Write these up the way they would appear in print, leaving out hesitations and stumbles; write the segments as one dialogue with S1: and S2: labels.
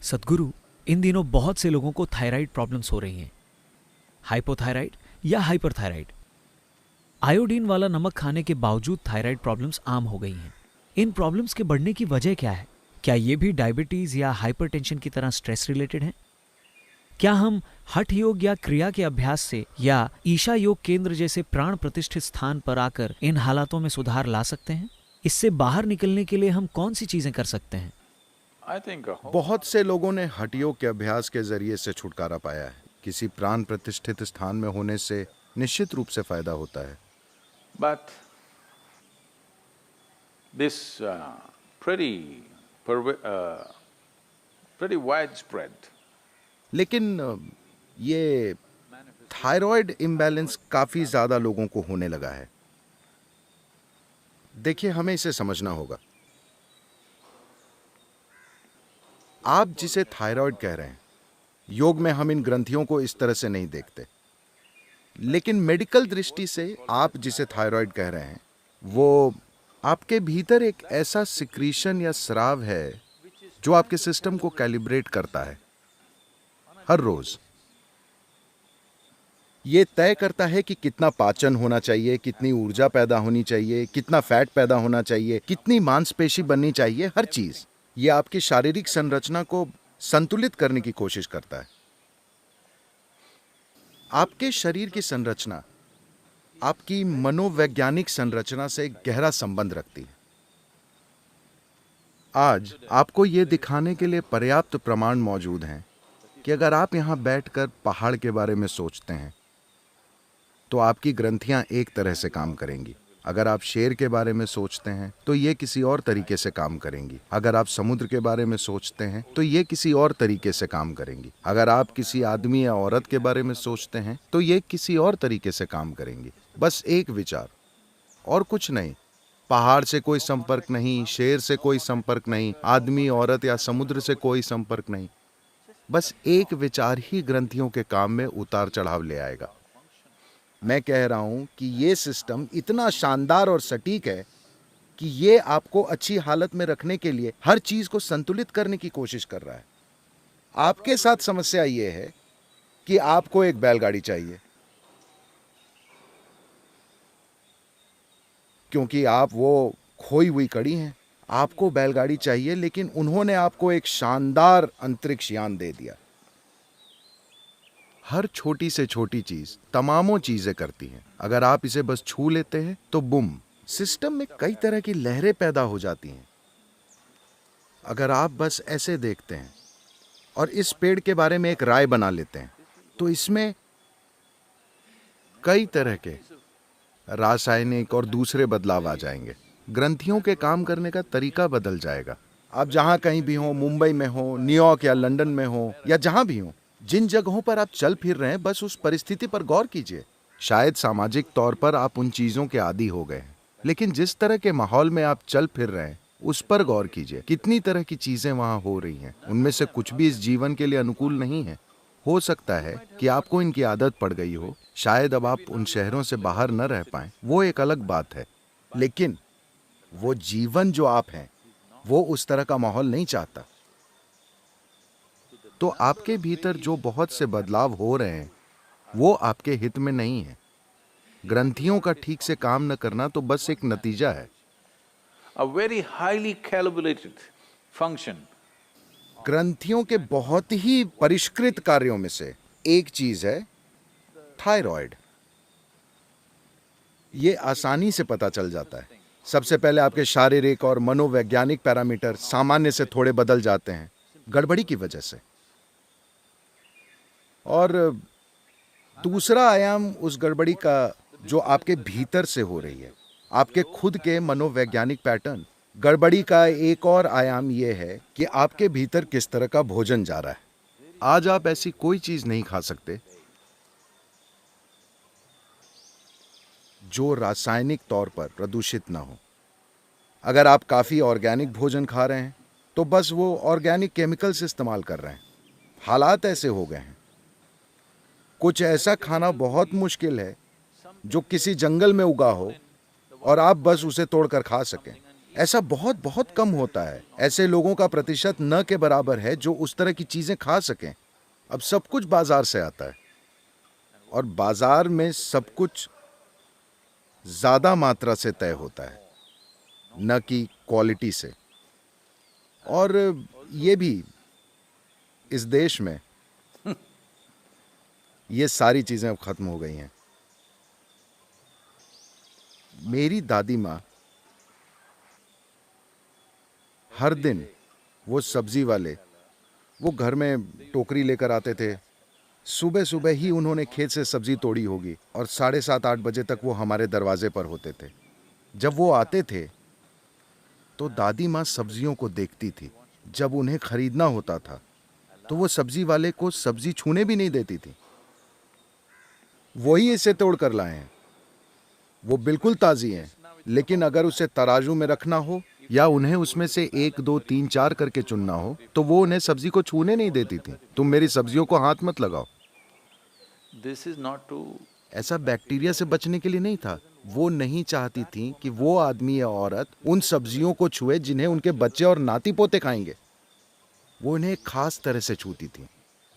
S1: सद्गुरु, इन दिनों बहुत से लोगों को थायराइड प्रॉब्लम्स हो रही हैं, हाइपोथायराइड या हाइपरथायराइड। आयोडीन वाला नमक खाने के बावजूद थायराइड प्रॉब्लम्स आम हो गई हैं। इन प्रॉब्लम्स के बढ़ने की वजह क्या है? क्या ये भी डायबिटीज या हाइपरटेंशन की तरह स्ट्रेस रिलेटेड है? क्या हम हठ योग या क्रिया के अभ्यास से या ईशा योग केंद्र जैसे प्राण प्रतिष्ठित स्थान पर आकर इन हालातों में सुधार ला सकते हैं? इससे बाहर निकलने के लिए हम कौन सी चीजें कर सकते हैं?
S2: बहुत से लोगों ने हठ योग के अभ्यास के जरिए से छुटकारा पाया है। किसी प्राण प्रतिष्ठित स्थान में होने से निश्चित रूप से फायदा होता है।
S3: But this pretty widespread.
S2: लेकिन ये थायराइड इम्बैलेंस काफी ज्यादा लोगों को होने लगा है। देखिए, हमें इसे समझना होगा। आप जिसे थायराइड कह रहे हैं, योग में हम इन ग्रंथियों को इस तरह से नहीं देखते, लेकिन मेडिकल दृष्टि से आप जिसे थायराइड कह रहे हैं वो आपके भीतर एक ऐसा सिक्रीशन या स्राव है जो आपके सिस्टम को कैलिब्रेट करता है हर रोज। ये तय करता है कि कितना पाचन होना चाहिए, कितनी ऊर्जा पैदा होनी चाहिए, कितना फैट पैदा होना चाहिए, कितनी मांसपेशी बननी चाहिए। हर चीज ये आपकी शारीरिक संरचना को संतुलित करने की कोशिश करता है। आपके शरीर की संरचना आपकी मनोवैज्ञानिक संरचना से गहरा संबंध रखती है। आज आपको यह दिखाने के लिए पर्याप्त प्रमाण मौजूद हैं कि अगर आप यहां बैठकर पहाड़ के बारे में सोचते हैं तो आपकी ग्रंथियां एक तरह से काम करेंगी। अगर आप शेर के बारे में सोचते हैं तो ये किसी और तरीके से काम करेंगी। अगर आप समुद्र के बारे में सोचते हैं तो ये किसी और तरीके से काम करेंगी। अगर आप किसी आदमी या औरत के बारे में सोचते हैं तो ये किसी और तरीके से काम करेंगी। बस एक विचार और कुछ नहीं। पहाड़ से कोई संपर्क नहीं, शेर से कोई संपर्क नहीं, आदमी, औरत या समुद्र से कोई संपर्क नहीं। बस एक विचार ही ग्रंथियों के काम में उतार चढ़ाव ले आएगा। मैं कह रहा हूं कि ये सिस्टम इतना शानदार और सटीक है कि ये आपको अच्छी हालत में रखने के लिए हर चीज को संतुलित करने की कोशिश कर रहा है। आपके साथ समस्या ये है कि आपको एक बैलगाड़ी चाहिए, क्योंकि आप वो खोई हुई कड़ी हैं। आपको बैलगाड़ी चाहिए, लेकिन उन्होंने आपको एक शानदार अंतरिक्ष यान दे दिया। हर छोटी से छोटी चीज तमामों चीजें करती हैं। अगर आप इसे बस छू लेते हैं तो बुम, सिस्टम में कई तरह की लहरें पैदा हो जाती हैं। अगर आप बस ऐसे देखते हैं और इस पेड़ के बारे में एक राय बना लेते हैं तो इसमें कई तरह के रासायनिक और दूसरे बदलाव आ जाएंगे। ग्रंथियों के काम करने का तरीका बदल जाएगा। आप जहां कहीं भी हो, मुंबई में हो, न्यूयॉर्क या लंदन में हो या जहां भी हो, जिन जगहों पर आप चल फिर रहे हैं, बस उस परिस्थिति पर गौर कीजिए। शायद सामाजिक तौर पर आप उन चीजों के आदी हो गए हैं, लेकिन जिस तरह के माहौल में आप चल फिर रहे हैं उस पर गौर कीजिए। कितनी तरह की चीजें वहां हो रही हैं। उनमें से कुछ भी इस जीवन के लिए अनुकूल नहीं है। हो सकता है कि आपको इनकी आदत पड़ गई हो। शायद अब आप उन शहरों से बाहर न रह पाएं, वो एक अलग बात है, लेकिन वो जीवन जो आप हैं वो उस तरह का माहौल नहीं चाहता। तो आपके भीतर जो बहुत से बदलाव हो रहे हैं वो आपके हित में नहीं है। ग्रंथियों का ठीक से काम न करना तो बस एक नतीजा है।
S3: A very highly calibrated function.
S2: ग्रंथियों के बहुत ही परिष्कृत कार्यों में से एक चीज है थायराइड। ये आसानी से पता चल जाता है। सबसे पहले आपके शारीरिक और मनोवैज्ञानिक पैरामीटर सामान्य से थोड़े बदल जाते हैं गड़बड़ी की वजह से। और दूसरा आयाम उस गड़बड़ी का जो आपके भीतर से हो रही है, आपके खुद के मनोवैज्ञानिक पैटर्न। गड़बड़ी का एक और आयाम यह है कि आपके भीतर किस तरह का भोजन जा रहा है। आज आप ऐसी कोई चीज नहीं खा सकते जो रासायनिक तौर पर प्रदूषित ना हो। अगर आप काफी ऑर्गेनिक भोजन खा रहे हैं तो बस वो ऑर्गेनिक केमिकल्स इस्तेमाल कर रहे हैं। हालात ऐसे हो गए हैं। कुछ ऐसा खाना बहुत मुश्किल है जो किसी जंगल में उगा हो और आप बस उसे तोड़कर खा सकें। ऐसा बहुत बहुत कम होता है। ऐसे लोगों का प्रतिशत न के बराबर है जो उस तरह की चीजें खा सकें। अब सब कुछ बाजार से आता है और बाजार में सब कुछ ज्यादा मात्रा से तय होता है, न कि क्वालिटी से। और ये भी इस देश में ये सारी चीजें अब खत्म हो गई हैं। मेरी दादी माँ हर दिन, वो सब्जी वाले, वो घर में टोकरी लेकर आते थे। सुबह सुबह ही उन्होंने खेत से सब्जी तोड़ी होगी और 7:30-8 बजे तक वो हमारे दरवाजे पर होते थे। जब वो आते थे तो दादी माँ सब्जियों को देखती थी। जब उन्हें खरीदना होता था तो वो सब्जी वाले को सब्जी छूने भी नहीं देती थी। वही इसे तोड़ कर लाए हैं, वो बिल्कुल ताजी हैं, लेकिन अगर उसे तराजू में रखना हो या उन्हें उसमें से 1, 2, 3, 4 करके चुनना हो तो वो उन्हें सब्जी को छूने नहीं देती थी। तुम मेरी सब्जियों को हाथ मत लगाओ।
S3: This is not to
S2: ऐसा बैक्टीरिया से बचने के लिए नहीं था। वो नहीं चाहती थी कि वो आदमी या औरत उन सब्जियों को छुए जिन्हें उनके बच्चे और नाती पोते खाएंगे। वो उन्हें एक खास तरह से छूती थी,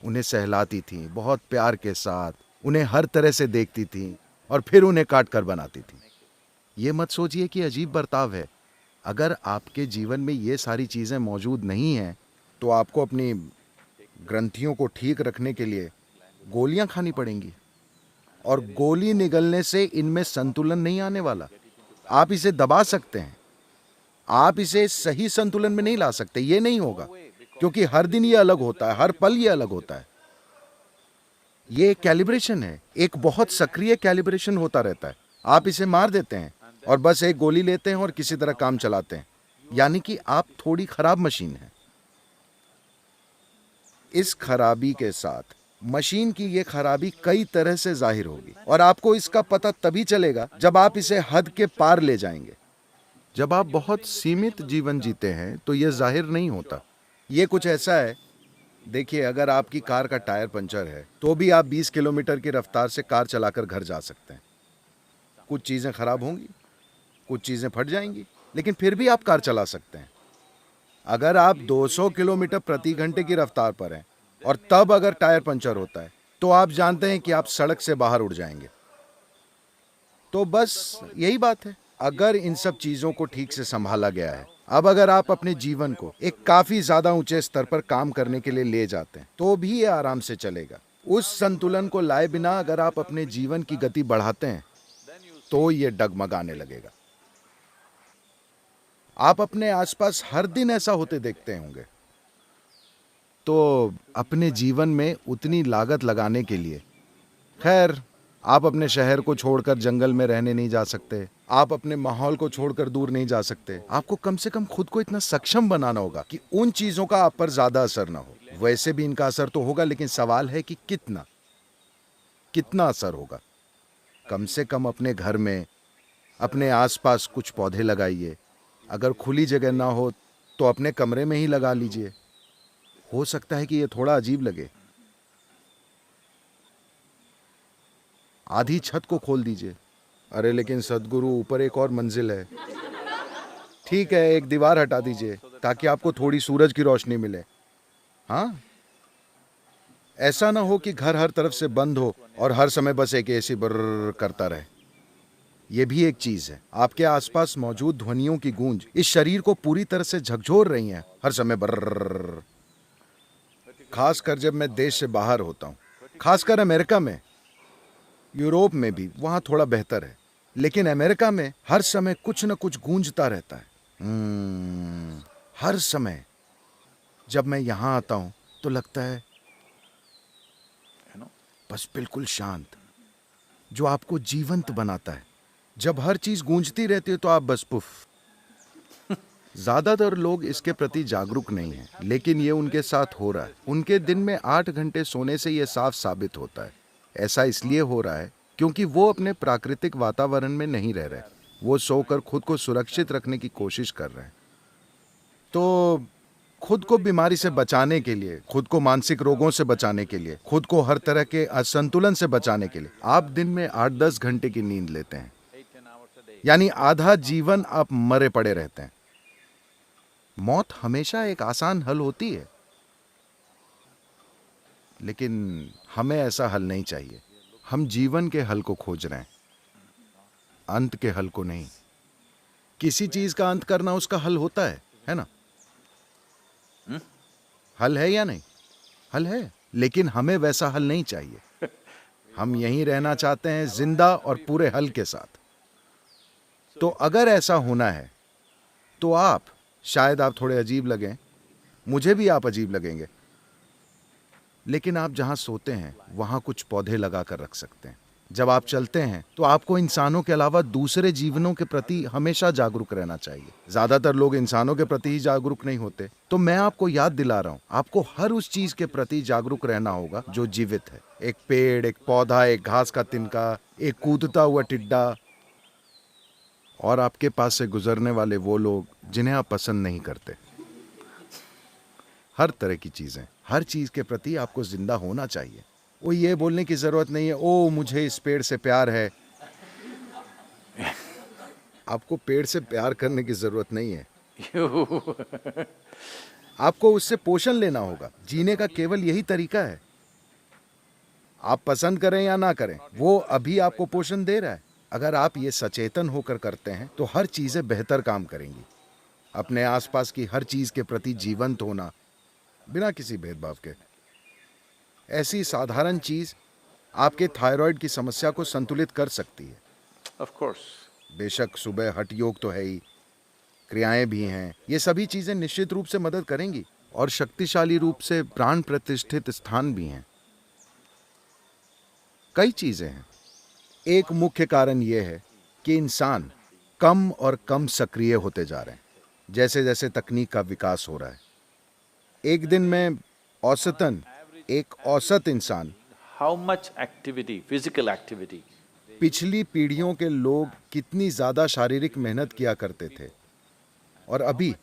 S2: उन्हें सहलाती थी, बहुत प्यार के साथ उन्हें हर तरह से देखती थी और फिर उन्हें काट कर बनाती थी। ये मत सोचिए कि अजीब बर्ताव है। अगर आपके जीवन में ये सारी चीज़ें मौजूद नहीं हैं तो आपको अपनी ग्रंथियों को ठीक रखने के लिए गोलियां खानी पड़ेंगी, और गोली निगलने से इनमें संतुलन नहीं आने वाला। आप इसे दबा सकते हैं, आप इसे सही संतुलन में नहीं ला सकते। ये नहीं होगा, क्योंकि हर दिन ये अलग होता है, हर पल ये अलग होता है। ये कैलिब्रेशन है, एक बहुत सक्रिय कैलिब्रेशन होता रहता है। आप इसे मार देते हैं और बस एक गोली लेते हैं और किसी तरह काम चलाते हैं, यानी कि आप थोड़ी खराब मशीन हैं। इस खराबी के साथ मशीन की ये खराबी कई तरह से जाहिर होगी और आपको इसका पता तभी चलेगा जब आप इसे हद के पार ले जाएंगे। जब आप बहुत सीमित जीवन जीते हैं तो ये जाहिर नहीं होता। ये कुछ ऐसा है, देखिए, अगर आपकी कार का टायर पंचर है तो भी आप 20 किलोमीटर की रफ्तार से कार चलाकर घर जा सकते हैं। कुछ चीज़ें खराब होंगी, कुछ चीज़ें फट जाएंगी, लेकिन फिर भी आप कार चला सकते हैं। अगर आप 200 किलोमीटर प्रति घंटे की रफ्तार पर हैं और तब अगर टायर पंचर होता है तो आप जानते हैं कि आप सड़क से बाहर उड़ जाएंगे। तो बस यही बात है। अगर इन सब चीज़ों को ठीक से संभाला गया है, अब अगर आप अपने जीवन को एक काफ़ी ज़्यादा ऊंचे स्तर पर काम करने के लिए ले जाते हैं तो भी ये आराम से चलेगा। उस संतुलन को लाए बिना अगर आप अपने जीवन की गति बढ़ाते हैं तो ये डगमगाने लगेगा। आप अपने आसपास हर दिन ऐसा होते देखते होंगे। तो अपने जीवन में उतनी लागत लगाने के लिए, खैर, आप अपने शहर को छोड़कर जंगल में रहने नहीं जा सकते, आप अपने माहौल को छोड़कर दूर नहीं जा सकते। आपको कम से कम खुद को इतना सक्षम बनाना होगा कि उन चीजों का आप पर ज्यादा असर ना हो। वैसे भी इनका असर तो होगा, लेकिन सवाल है कि कितना असर होगा। कम से कम अपने घर में, अपने आसपास कुछ पौधे लगाइए। अगर खुली जगह ना हो तो अपने कमरे में ही लगा लीजिए। हो सकता है कि ये थोड़ा अजीब लगे। आधी छत को खोल दीजिए। अरे लेकिन सदगुरु, ऊपर एक और मंजिल है। ठीक है, एक दीवार हटा दीजिए ताकि आपको थोड़ी सूरज की रोशनी मिले। हाँ, ऐसा ना हो कि घर हर तरफ से बंद हो और हर समय बस एक एसी बर्र करता रहे। यह भी एक चीज है। आपके आसपास मौजूद ध्वनियों की गूंज इस शरीर को पूरी तरह से झकझोर रही है, हर समय बर्र। खासकर जब मैं देश से बाहर होता हूं, खासकर अमेरिका में, यूरोप में भी वहां थोड़ा बेहतर है, लेकिन अमेरिका में हर समय कुछ न कुछ गूंजता रहता है। हर समय जब मैं यहां आता हूं तो लगता है बस बिल्कुल शांत, जो आपको जीवंत बनाता है। जब हर चीज गूंजती रहती है तो आप बस पुफ। ज्यादातर लोग इसके प्रति जागरूक नहीं हैं, लेकिन ये उनके साथ हो रहा है। उनके दिन में 8 घंटे सोने से ये साफ साबित होता है। ऐसा इसलिए हो रहा है क्योंकि वो अपने प्राकृतिक वातावरण में नहीं रह रहे। वो सोकर खुद को सुरक्षित रखने की कोशिश कर रहे हैं। तो खुद को बीमारी से बचाने के लिए, खुद को मानसिक रोगों से बचाने के लिए, खुद को हर तरह के असंतुलन से बचाने के लिए आप दिन में 8-10 घंटे की नींद लेते हैं। यानी आधा जीवन आप मरे पड़े रहते हैं। मौत हमेशा एक आसान हल होती है, लेकिन हमें ऐसा हल नहीं चाहिए। हम जीवन के हल को खोज रहे हैं, अंत के हल को नहीं। किसी चीज का अंत करना उसका हल होता है ना? हल है या नहीं? हल है, लेकिन हमें वैसा हल नहीं चाहिए। हम यहीं रहना चाहते हैं, जिंदा और पूरे हल के साथ। तो अगर ऐसा होना है तो शायद आप थोड़े अजीब लगें, मुझे भी आप अजीब लगेंगे, लेकिन आप जहां सोते हैं वहां कुछ पौधे लगा कर रख सकते हैं। जब आप चलते हैं तो आपको इंसानों के अलावा दूसरे जीवनों के प्रति हमेशा जागरूक रहना चाहिए। ज्यादातर लोग इंसानों के प्रति ही जागरूक नहीं होते, तो मैं आपको याद दिला रहा हूं, आपको हर उस चीज के प्रति जागरूक रहना होगा जो जीवित है। एक पेड़, एक पौधा, एक घास का तिनका, एक कूदता हुआ टिड्डा, और आपके पास से गुजरने वाले वो लोग जिन्हें आप पसंद नहीं करते। हर तरह की चीजें, हर चीज के प्रति आपको जिंदा होना चाहिए। वो ये बोलने की जरूरत नहीं है, ओ मुझे इस पेड़ से प्यार है। आपको पेड़ से प्यार करने की जरूरत नहीं है। आपको उससे पोषण लेना होगा। जीने का केवल यही तरीका है। आप पसंद करें या ना करें, वो अभी आपको पोषण दे रहा है। अगर आप ये सचेतन होकर करते हैं तो हर चीजें बेहतर काम करेंगी। अपने आसपास की हर चीज के प्रति जीवंत होना, बिना किसी भेदभाव के। ऐसी साधारण चीज आपके थायराइड की समस्या को संतुलित कर सकती है।
S3: Of course.
S2: बेशक सुबह हठ योग तो है ही, क्रियाएं भी हैं। ये सभी चीजें निश्चित रूप से मदद करेंगी और शक्तिशाली रूप से प्राण प्रतिष्ठित स्थान भी हैं। कई चीजें हैं। एक मुख्य कारण यह है कि इंसान कम और कम सक्रिय होते जा रहे हैं जैसे जैसे तकनीक का विकास हो रहा है। एक दिन में औसतन एक औसत इंसान,
S3: How much activity, physical activity?
S2: पिछली पीढ़ियों के लोग कितनी ज्यादा शारीरिक मेहनत किया करते थे, और अभी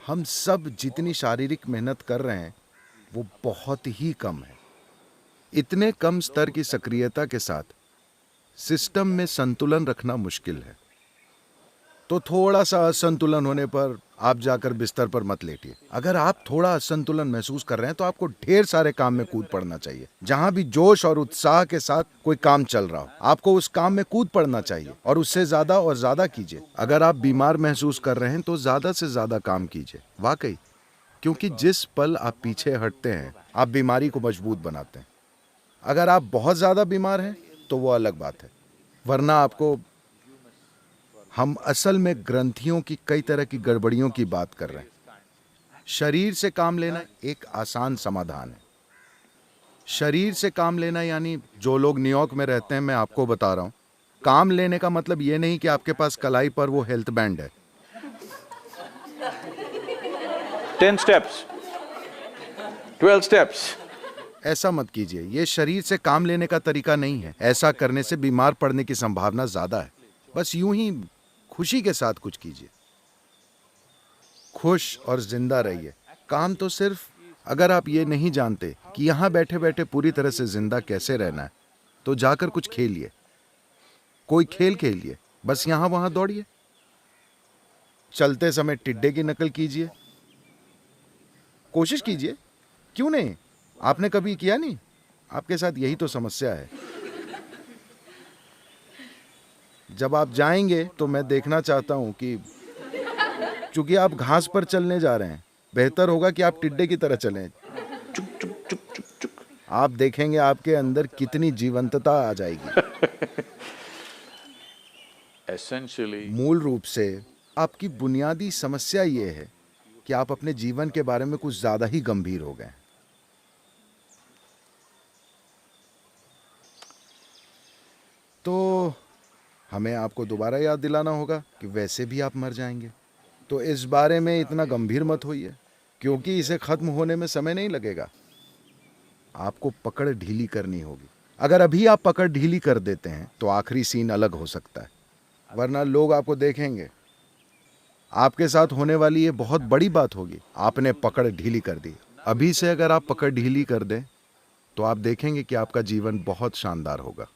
S2: हम सब जितनी शारीरिक मेहनत कर रहे हैं वो बहुत ही कम है। इतने कम स्तर की सक्रियता के साथ सिस्टम में संतुलन रखना मुश्किल है। तो थोड़ा सा असंतुलन होने पर आप जाकर बिस्तर पर मत लेटिए। अगर आप थोड़ा असंतुलन महसूस कर रहे हैं तो आपको ढेर सारे काम में कूद पड़ना चाहिए। जहां भी जोश और उत्साह के साथ कोई काम चल रहा हो, आपको उस काम में कूद पड़ना चाहिए और उससे ज्यादा और ज्यादा कीजिए। अगर आप बीमार महसूस कर रहे हैं तो ज्यादा से ज्यादा काम कीजिए, वाकई, क्योंकि जिस पल आप पीछे हटते हैं आप बीमारी को मजबूत बनाते हैं। अगर आप बहुत ज्यादा बीमार हैं तो वो अलग बात है, वरना आपको, हम असल में ग्रंथियों की कई तरह की गड़बड़ियों की बात कर रहे हैं। शरीर से काम लेना एक आसान समाधान है। शरीर से काम लेना यानी, जो लोग न्यूयॉर्क में रहते हैं, मैं आपको बता रहा हूं, काम लेने का मतलब ये नहीं कि आपके पास कलाई पर वो हेल्थ बैंड है।
S3: 10 steps, 12 steps.
S2: ऐसा मत कीजिए, ये शरीर से काम लेने का तरीका नहीं है। ऐसा करने से बीमार पड़ने की संभावना ज्यादा है। बस यूं ही खुशी के साथ कुछ कीजिए, खुश और जिंदा रहिए। काम तो सिर्फ, अगर आप ये नहीं जानते कि यहां बैठे बैठे पूरी तरह से जिंदा कैसे रहना है, तो जाकर कुछ खेलिए, कोई खेल खेलिए, बस यहां वहां दौड़िए, चलते समय टिड्डे की नकल कीजिए, कोशिश कीजिए। क्यों नहीं? आपने कभी किया नहीं? आपके साथ यही तो समस्या है। जब आप जाएंगे तो मैं देखना चाहता हूं कि, चूंकि आप घास पर चलने जा रहे हैं, बेहतर होगा कि आप टिड्डे की तरह चलें।
S3: Chuk, chuk, chuk, chuk, chuk.
S2: आप देखेंगे आपके अंदर कितनी जीवंतता आ जाएगी।
S3: Essentially,
S2: मूल रूप से आपकी बुनियादी समस्या ये है कि आप अपने जीवन के बारे में कुछ ज्यादा ही गंभीर हो गए। तो हमें आपको दोबारा याद दिलाना होगा कि वैसे भी आप मर जाएंगे, तो इस बारे में इतना गंभीर मत होइए, क्योंकि इसे खत्म होने में समय नहीं लगेगा। आपको पकड़ ढीली करनी होगी। अगर अभी आप पकड़ ढीली कर देते हैं तो आखिरी सीन अलग हो सकता है, वरना लोग आपको देखेंगे। आपके साथ होने वाली ये बहुत बड़ी बात होगी, आपने पकड़ ढीली कर दी। अभी से अगर आप पकड़ ढीली कर दें तो आप देखेंगे कि आपका जीवन बहुत शानदार होगा।